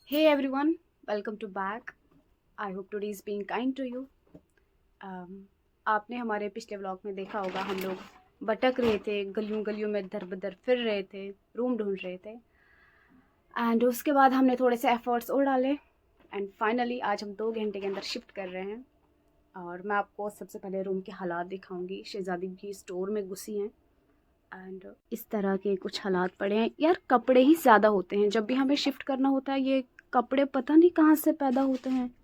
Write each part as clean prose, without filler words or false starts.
Hey everyone, welcome to back. I hope today is being kind to you. आपने हमारे पिछले vlog में देखा होगा हम लोग भटक रहे थे, गलियों गलियों में दर बदर फिर रहे थे, रूम ढूंढ रहे थे एंड उसके बाद हमने थोड़े से एफर्ट्स और डाले एंड फाइनली आज हम 2 घंटे के अंदर शिफ्ट कर रहे हैं। और मैं आपको सबसे पहले रूम के हालात दिखाऊंगी। शहजादी की स्टोर में घुसी हैं एंड इस तरह के कुछ हालात पड़े हैं। यार कपड़े ही ज़्यादा होते हैं जब भी हमें शिफ्ट करना होता है। ये कपड़े पता नहीं कहाँ से पैदा होते हैं।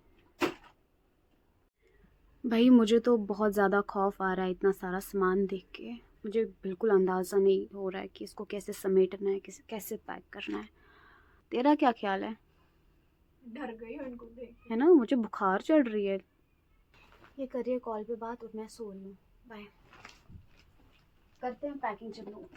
भाई मुझे तो बहुत ज़्यादा खौफ आ रहा है इतना सारा सामान देख के। मुझे बिल्कुल अंदाज़ा नहीं हो रहा है कि इसको कैसे समेटना है, कैसे पैक करना है। तेरा क्या ख्याल है? डर गई हूँ इनको देख है ना, मुझे बुखार चढ़ रही है। ये करिए कॉल पे बात और मैं सो रही हूँ। बाय। करते हैं पैकिंग। चलो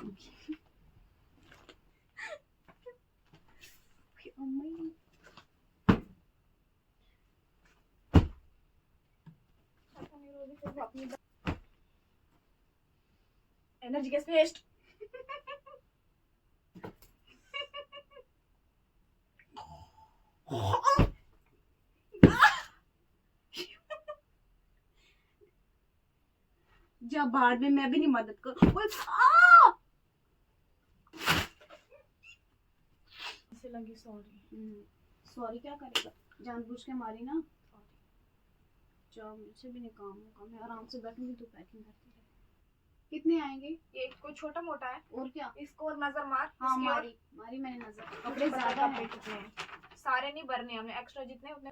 एनर्जी गैस वेस्ट। जब बाहर में मैं भी नहीं मदद कर। इसे लगी सॉरी। सॉरी क्या करेगा, जानबूझ के मारी ना। जाओ, मुझसे भी नहीं काम होगा। मैं आराम से बैठूंगी तो पैकिंग करती रहे। कितने आएंगे? ये कोई छोटा मोटा है और क्या? इसको और नजर मार। हाँ इसकी मारी मारी मैंने नजर। और कपड़े मुझे ज्यादा कपड़े हैं। कितने हैं? सारे नहीं भरने हमें, एक्स्ट्रा जितने उतने।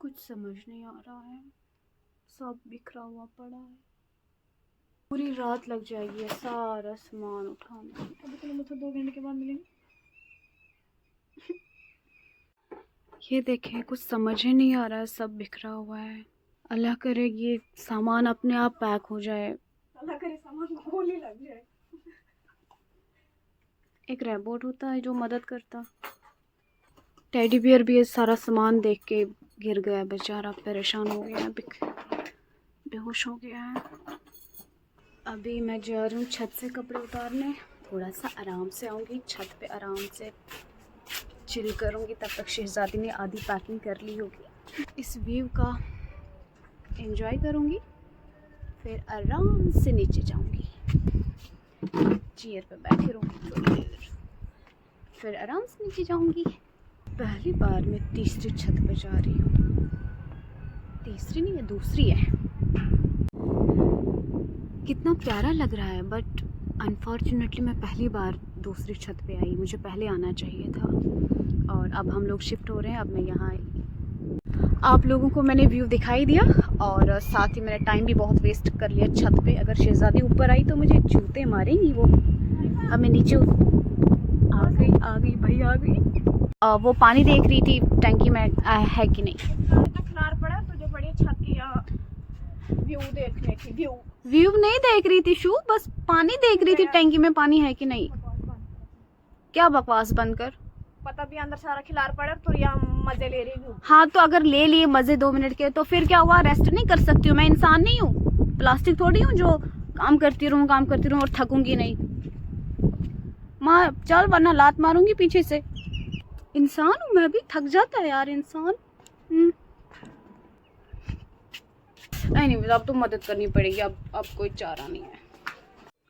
कुछ समझ नहीं आ रहा है, सब बिखरा हुआ पड़ा है। पूरी रात लग जाएगी ये सारा सामान उठाने में। अभी तो मुझे 2 घंटे के बाद मिलेंगे। ये देखें, कुछ समझ ही नहीं आ रहा है, सब बिखरा हुआ है। अल्लाह करे ये सामान अपने आप पैक हो जाए। अल्लाह करे सामान गोली लग जाए। एक रोबोट होता है जो मदद करता। टेडी बियर भी ये सारा सामान देख के गिर गया बेचारा, परेशान हो गया, बेहोश हो गया है। अभी मैं जा रही हूँ छत से कपड़े उतारने। थोड़ा सा आराम से आऊँगी छत पे, आराम से चिल करूँगी। तब तक शहजादी ने आधी पैकिंग कर ली होगी। इस व्यू का एंजॉय करूँगी, फिर आराम से नीचे जाऊँगी, चेयर पे बैठी रहूँगी थोड़ी देर, फिर आराम से नीचे जाऊँगी। पहली बार मैं तीसरी छत पे जा रही हूँ। तीसरी नहीं है, दूसरी है। कितना प्यारा लग रहा है, बट अनफॉर्चुनेटली मैं पहली बार दूसरी छत पे आई। मुझे पहले आना चाहिए था। और अब हम लोग शिफ्ट हो रहे हैं। अब मैं यहाँ आई। आप लोगों को मैंने व्यू दिखाई दिया और साथ ही मैंने टाइम भी बहुत वेस्ट कर लिया छत पे। अगर शहजादी ऊपर आई तो मुझे जूते मारेंगी वो। अब मैं नीचे आ गई भाई, आ गई। वो पानी देख रही थी टंकी में है कि नहीं। खिलार पड़ा तुझे बड़ी छत की व्यू देखने की। व्यू नहीं देख रही थी शू, बस पानी देख रही थी टंकी में पानी है कि नहीं। क्या बकवास बंद कर। पता भी अंदर सारा खिलार पड़ा तो यहाँ मजे ले रही हूँ। हाँ तो अगर ले लिए मजे 2 मिनट के तो फिर क्या हुआ? रेस्ट नहीं कर सकती हूँ? मैं इंसान नहीं हूँ, प्लास्टिक थोड़ी हूँ जो काम करती रहूँ और थकूंगी नहीं। मार चल वरना लात मारूंगी पीछे से। इंसान हूँ मैं भी, थक जाता है यार इंसान। नहीं, अब तो मदद करनी पड़ेगी। अब कोई चारा नहीं है।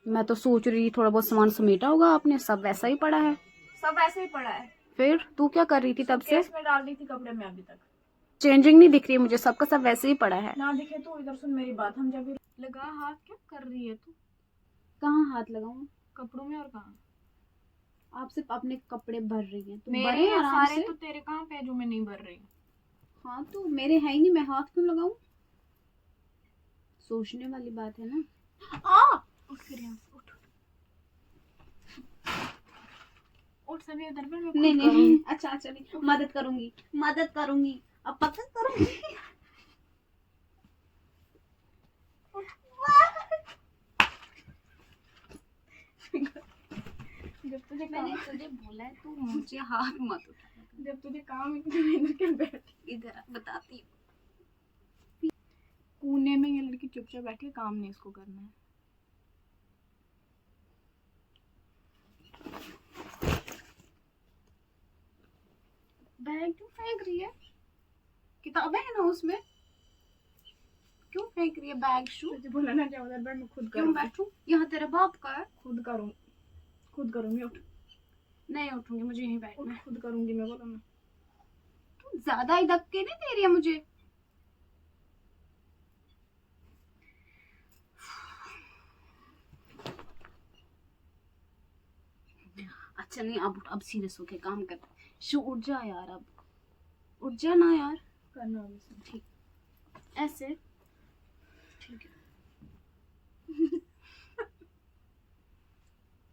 मैं तो सोच रही थोड़ा बहुत सामान समेटा होगा आपने, सब वैसा ही पड़ा है। सब ऐसे ही पड़ा है। फिर तू क्या कर रही थी तब से? केस में डाल दी थी कपड़े में अभी तक। चेंजिंग नहीं दिख रही है मुझे, सबका सब वैसे ही पड़ा है। ना दिखे तो इधर सुन मेरी बात। हम जब लगा हाथ क्या कर रही है तू? कहाँ हाथ लगाऊं? कपड़ों में और कहाँ? आप सिर्फ अपने कपड़े भर रही हैं। तो मेरे भरे हैं आराम सारे से। तो तेरे कहाँ पे जो मैं नहीं भर रही? हाँ तो मेरे है ही नहीं, मैं हाथ क्यों लगाऊं? सोचने वाली बात है ना। उठ फिर यहाँ से, उठ उठ सभी उधर पे। नहीं नहीं, अच्छा नहीं, मदद करूंगी, अब पक्का करूंगी। जब तुझे मैंने तुझे बोला है तू मुझे हाथ मत उठा। जब तुझे काम इधर के बैठ इधर बताती हूँ। कोने में ये लड़की कि चुपचाप बैठ के काम नहीं इसको करना है। बैग क्यों फेंक रही है? किताबें हैं ना उसमें, क्यों फेंक रही है बैग? शू तुझे बोला ना क्या उधर बैठ, मैं खुद क्यों करूँगी। बैठूं? यहाँ तेरे बाप का है। खुद करूँगी। उठ नहीं उठूंगी, मुझे यहीं बैठना है। खुद करूँगी मैं, बोला ना। तू ज्यादा ही धक्के नहीं दे रही है मुझे। अच्छा नहीं, अब सीरियस होके काम कर। शू उठ जा यार, अब उठ जा ना यार। करना होगा इसे। ठीक, ऐसे ठीक है।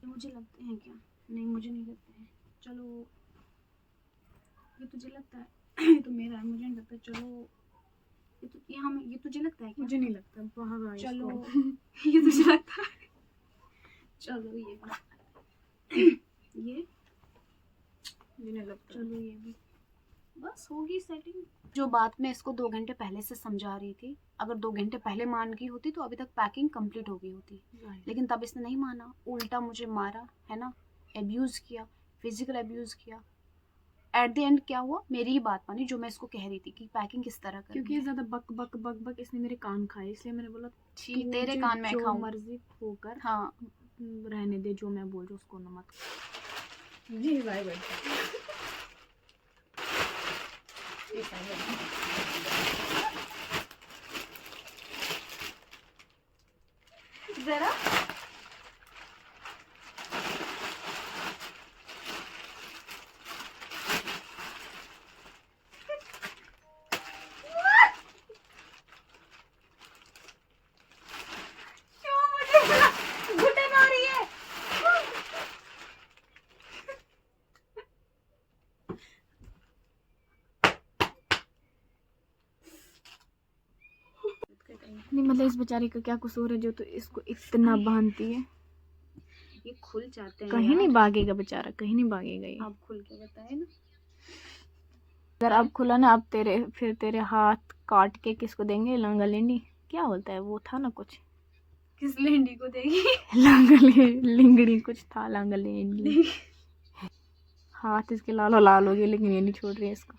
मुझे लगते हैं क्या? नहीं मुझे नहीं लगते हैं। चलो ये तुझे लगता है ये तो मेरा है, मुझे नहीं लगता। चलो ये तुझे लगता है क्या? मुझे नहीं लगता वहाँ का चलो इसको। ये तुझे लगता है? चलो ये ये मुझे नहीं लगता। चलो ये भी बस होगी सेटिंग। जो बात मैं इसको 2 घंटे पहले से समझा रही थी, अगर 2 घंटे पहले मान गई होती तो अभी तक पैकिंग कंप्लीट हो गई होती, लेकिन तब इसने नहीं माना, उल्टा मुझे मारा है ना, एब्यूज़ किया, फिजिकल एब्यूज़ किया। एट द एंड क्या हुआ, मेरी ही बात मानी जो मैं इसको कह रही थी कि पैकिंग किस तरह करनी क्योंकि है। ये ज्यादा बक बक बक बक इसने मेरे कान खाए, इसलिए मैंने बोला ठीक, तू तेरे मुझे कान में जो खाऊं। मर्जी होकर हाँ रहने दे, जो मैं बोल रही हूँ उसको ना मत। ये भाई बैठ जरा क्यों मुझे घुटन आ रही है? नहीं, मतलब इस बेचारी का क्या कसूर है जो तो इसको इतना बांधती है। ये खुल जाते हैं कहीं यार। नहीं भागेगा बेचारा, कहीं नहीं भागेगा ये। आप खुल के बताए ना। अगर अब खुला ना, अब फिर तेरे हाथ काट के किसको देंगे? लांगा लेंडी क्या बोलता है वो, था ना कुछ। किस लेंडी को देगी? लिंगड़ी कुछ था, लांगा लेंडी। हाथ इसके लालो लाल हो गए, लेकिन ये नहीं छोड़ रही है इसको।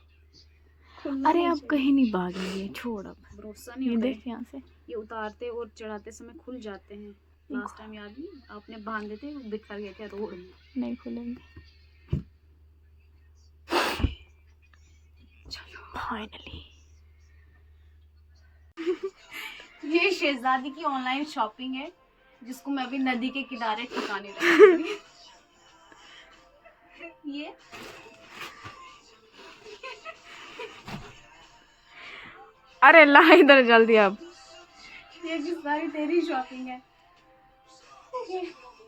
अरे अब कहीं नहीं भागेंगे, छोड़ अब। भरोसा नहीं ये होता है। देख यहाँ से ये उतारते और चढ़ाते समय खुल जाते हैं। लास्ट टाइम याद नहीं आपने बांधे थे, वो बिखर गए थे रोड में। नहीं खुलेंगे। चलो फाइनली। ये शहजादी की ऑनलाइन शॉपिंग है, जिसको मैं अभी नदी के किनारे ठिकाने लगी। ये अरे ला इधर जल्दी अब। ये भी सारी तेरी शॉपिंग है।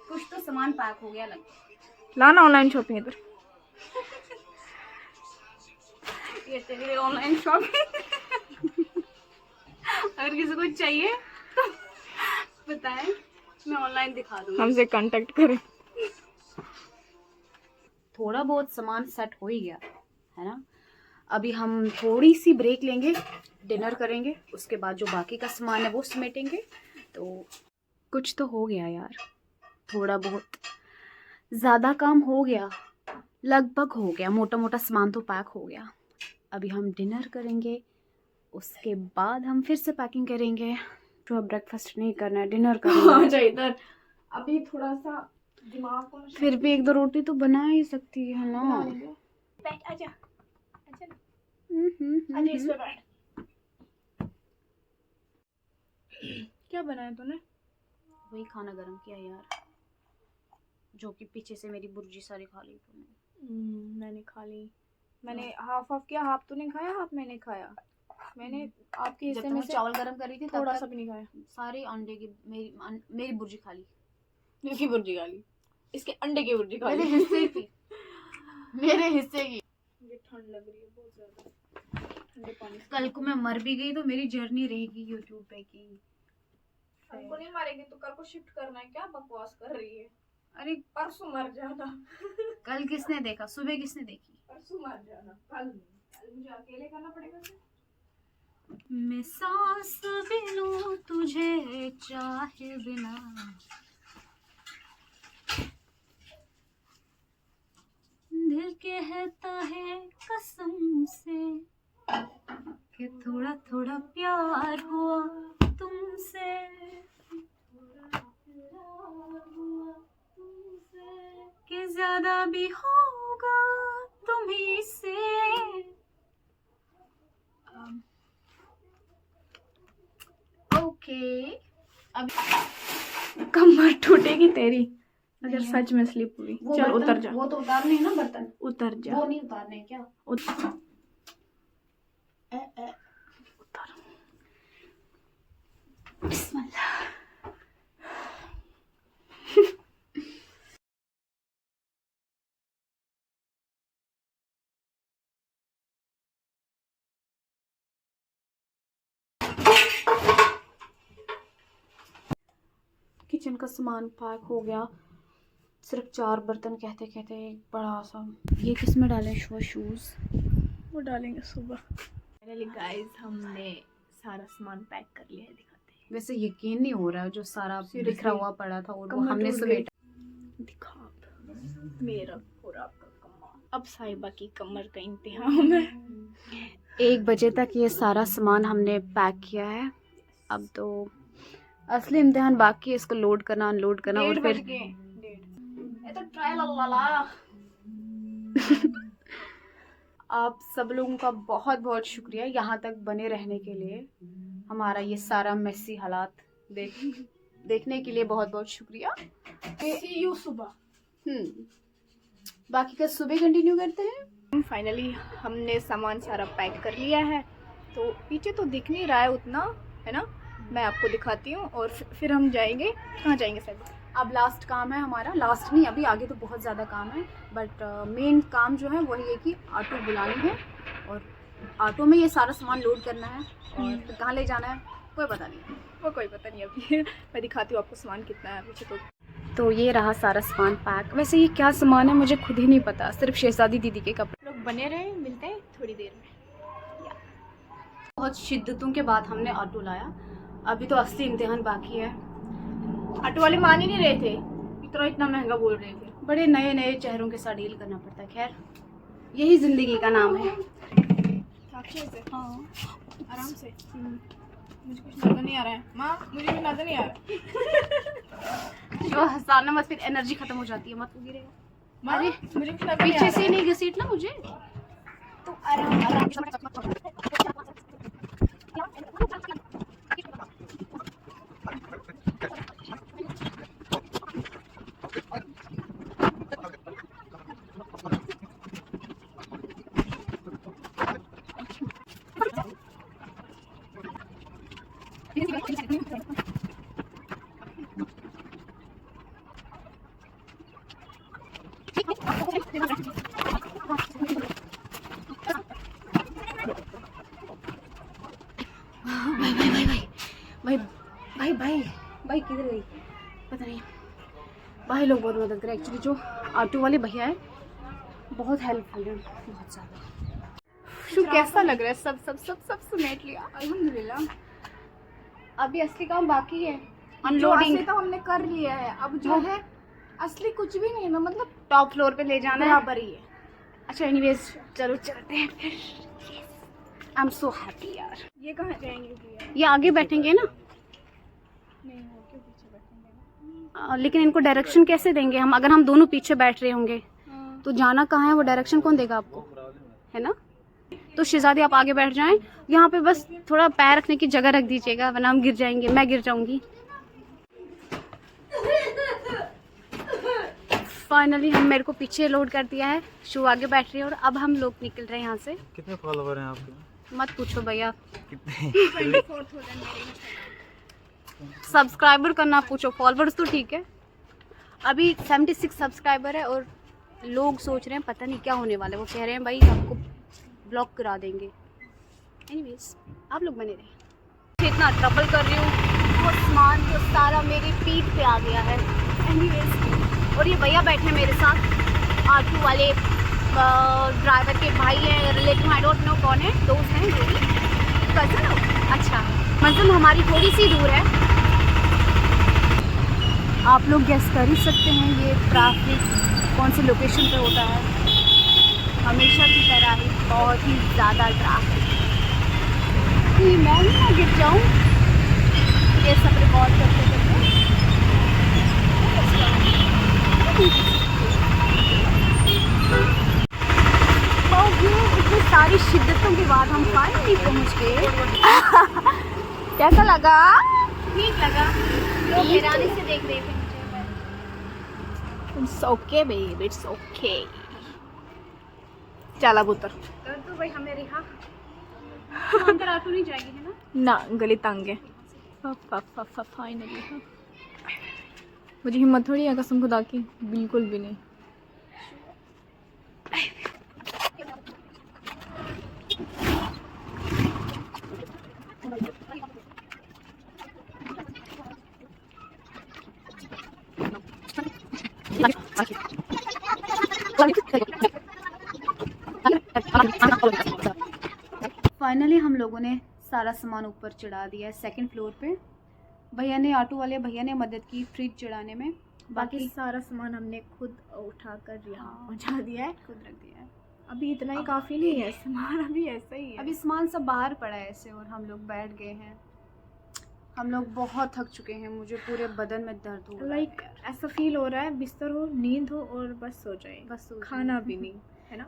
कुछ तो सामान पैक हो गया लगता है। ला ना ऑनलाइन शॉपिंग इधर। ये तेरी ऑनलाइन शॉपिंग। अगर किसी को चाहिए तो बताएं, मैं ऑनलाइन दिखा दूंगी। हमसे कांटेक्ट करें। थोड़ा बहुत सामान सेट हो ही गया है ना। अभी हम थोड़ी सी ब्रेक लेंगे, डिनर करेंगे, उसके बाद जो बाकी का सामान है वो समेटेंगे। तो कुछ तो हो गया यार, थोड़ा बहुत ज़्यादा काम हो गया, लगभग हो गया, मोटा मोटा सामान तो पैक हो गया। अभी हम डिनर करेंगे, उसके बाद हम फिर से पैकिंग करेंगे। जो ब्रेकफास्ट नहीं करना है, डिनर करना है। इधर अभी थोड़ा सा दिमाग को फिर भी 1-2 रोटी तो बना ही सकती है ना। बैठ आजा, आजा आजा इस पे बैठ। क्या बनाया तूने? वही खाना गरम किया यार, जो कि पीछे से मेरी बुर्जी सारी खा ली तूने। मैंने खा ली। मैंने हाफ किया, हाफ तूने खाया, हाफ मैंने खाया। मैंने आपके जब हिस्से तक में मैं से चावल गरम कर रही थी थोड़ा तब सा तक भी नहीं खाया। सारे अंडे की मेरी बुर्जी खा ली। इसकी बुर्जी खा ली, इसके अंडे की बुर्जी खा मेरे ली। हिस्से की मेरे हिस्से की। मुझे ठंड लग रही है बहुत ज्यादा, ठंडे पानी से। कल को मैं मर भी गई तो मेरी जर्नी रहेगी यूट्यूब पे की। हमको नहीं मारेगी तो कर को शिफ्ट करना है, क्या बकवास कर रही है? अरे परसों मर जाना। कल किसने देखा, सुबह किसने देखी? परसों मर जाना, कल नहीं। कल मुझे अकेले करना पड़ेगा। मैं सांस भी लूं तुझे चाहे बिना, दिल कहता है कसम से कि थोड़ा थोड़ा प्यार हुआ तुमसे, कि ज्यादा भी होगा तुम्ही से। ओके अब कमर टूटेगी तेरी अगर नहीं। सच में स्लिप हुई। वो चल बर्तन- उतर जा, वो तो उतारने है ना बर्तन, उतर जा, वो नहीं उतारने क्या? उतर। बिस्मिल्लाह। किचन का सामान पैक हो गया, सिर्फ 4 बर्तन कहते कहते एक बड़ा सा। ये किस में डालें शूज़? वो डालेंगे सुबह। फाइनली गाइस हमने सारा सामान पैक कर लिया है, दिखाते हैं। वैसे यकीन नहीं हो रहा है जो सारा Seriously? बिखरा हुआ पड़ा था और वो कमर हमने टूट समेटा। दिखा मेरा और आपका कमर। अब साहिबा की कमर का इम्तिहान है। 1 बजे तक ये सारा सामान हमने पैक किया है। अब तो असली इम्तिहान बाकी है, इसको लोड करना अनलोड करना। और फिर तो ट्रायल अल्लाह। आप सब लोगों का बहुत बहुत शुक्रिया यहाँ तक बने रहने के लिए, हमारा ये सारा मेसी हालात देखने के लिए बहुत बहुत शुक्रिया। See you सुबह। बाकी का सुबह कंटिन्यू करते हैं। फाइनली हमने सामान सारा पैक कर लिया है, तो पीछे तो दिख नहीं रहा है उतना, है ना? मैं आपको दिखाती हूँ और फिर हम जाएंगे। कहाँ जाएंगे सर? अब लास्ट काम है हमारा, लास्ट नहीं अभी आगे तो बहुत ज़्यादा काम है, बट मेन काम जो है वही है कि ऑटो बुलानी है और ऑटो में ये सारा सामान लोड करना है और फिर कहाँ ले जाना है कोई पता नहीं। वो कोई पता नहीं अभी। मैं दिखाती हूँ आपको सामान कितना है पीछे। तो ये रहा सारा सामान पैक। वैसे ये क्या सामान है मुझे खुद ही नहीं पता, सिर्फ शहजादी दीदी के कपड़े। लोग बने रहे, मिलते हैं थोड़ी देर में। बहुत शिद्दतों के बाद हमने ऑटो लाया, अभी तो असली इम्तिहान बाकी है। ऑटो वाले मान ही नहीं रहे थे, इतना महंगा बोल रहे थे। बड़े नए नए चेहरों के साथ डील करना पड़ता है, खैर यही ज़िंदगी का नाम है। से हाँ आराम से। मुझे कुछ नजर नहीं आ रहा है माँ, मुझे भी नजर नहीं आ रहा है। जो हंसाना मत, फिर एनर्जी खत्म हो जाती है, मत गिरेगा। माँ, अरे मुझे कुछ नजर नहीं आ पीछे रहा से नहीं घसीटना मुझे तो आराम भाई किधर गई पता नहीं। भाई लोग बहुत मदद करें, एक्चुअली जो ऑटो वाले भैया है बहुत हेल्पफुल है, बहुत ज़्यादा। शू कैसा लग रहा है? सब सब सब सब समेट लिया अल्हम्दुलिल्लाह। अभी असली काम बाकी है, अनलोडिंग तो हमने कर लिया है। अब जो है असली कुछ भी नहीं है ना, मतलब टॉप फ्लोर पे ले जाना है। बराबर ही है। अच्छा एनीवेज चलो चलते हैं फिर। आई एम सो हैप्पी यार। ये कहाँ जाएंगे भैया? ये आगे बैठेंगे ना, नहीं वो क्यों पीछे बैठेंगे ना? लेकिन इनको डायरेक्शन कैसे देंगे हम, अगर हम दोनों पीछे बैठ रहे होंगे हाँ। तो जाना कहाँ है, वो डायरेक्शन कौन देगा आपको, है ना? तो शहजादी आप आगे बैठ जाएं, यहाँ पे बस थोड़ा पैर रखने की जगह रख दीजिएगा वरना हम गिर जाएंगे, मैं गिर जाऊंगी। फाइनली हम मेरे को पीछे लोड कर दिया है, शू आगे बैठ रही है और अब हम लोग निकल रहे हैं यहाँ से। कितने फॉलोवर हैं आपके? मत पूछो भैया, कितने? 24,000 मेरे। सब्सक्राइबर का ना पूछो, फॉलोअर्स तो ठीक है। अभी 76 सब्सक्राइबर है और लोग सोच रहे हैं पता नहीं क्या होने वाला है, वो कह रहे हैं भाई आपको ब्लॉक करा देंगे। एनीवेज आप लोग बने रहे। इतना ट्रबल कर रही हूँ, वो सामान तो सारा मेरी पीठ पे आ गया है। एनीवेज और ये भैया बैठे हैं मेरे साथ, ऑटो वाले ड्राइवर के भाई हैं, रिलेटिव आई डोंट नो कौन है, दोस्त हैं मेरी। कज़न हो? अच्छा, मंजिल हमारी थोड़ी सी दूर है। आप लोग गेस कर ही सकते हैं ये ट्रैफिक कौन सी लोकेशन पे होता है। हमेशा की तरह ही बहुत ही ज़्यादा ट्रैफिक। कि मैं ही ना गिर जाऊँ ये सब रिकॉर्ड करते करते। इतनी सारी शिद्दतों के बाद हम फाइनली पहुंच गए। कैसा लगा? ठीक लगा। लोग हैरानी से देख रहे थे मुझे। It's okay babe, it's okay. चल अब उतर। कर दो भाई हमें रिहा। अंदर ऑटो नहीं जाएगी है ना? ना, गली तंग है। फाइनली मुझे हिम्मत थोड़ी है कसम खुदा की, बिल्कुल भी नहीं। फाइनली हम लोगों ने सारा सामान ऊपर चढ़ा दिया है सेकंड फ्लोर पे। भैया ने, ऑटो वाले भैया ने मदद की फ्रिज चढ़ाने में। बाकी सारा सामान हमने खुद उठाकर यहाँ पहुँचा दिया है, खुद रख दिया है। अभी इतना ही काफ़ी नहीं है, सामान अभी ऐसा ही है। अभी सामान सब बाहर पड़ा है ऐसे और हम लोग बैठ गए हैं। हम लोग बहुत थक चुके हैं, मुझे पूरे बदन में दर्द हो रहा है। लाइक ऐसा फील हो रहा है बिस्तर हो, नींद हो और बस सो जाए, बस सो खाना भी नहीं, है ना।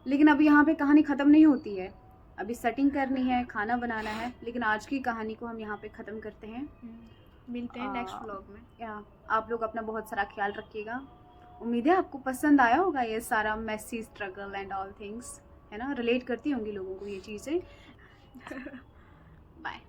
लेकिन अभी यहाँ पे कहानी ख़त्म नहीं होती है। अभी सेटिंग करनी है, खाना बनाना है, लेकिन आज की कहानी को हम यहाँ पे ख़त्म करते हैं। मिलते हैं नेक्स्ट व्लॉग में। या आप लोग अपना बहुत सारा ख्याल रखिएगा। उम्मीद है आपको पसंद आया होगा ये सारा messy struggle and all things, है ना। रिलेट करती होंगी लोगों को ये चीज़ें। बाय।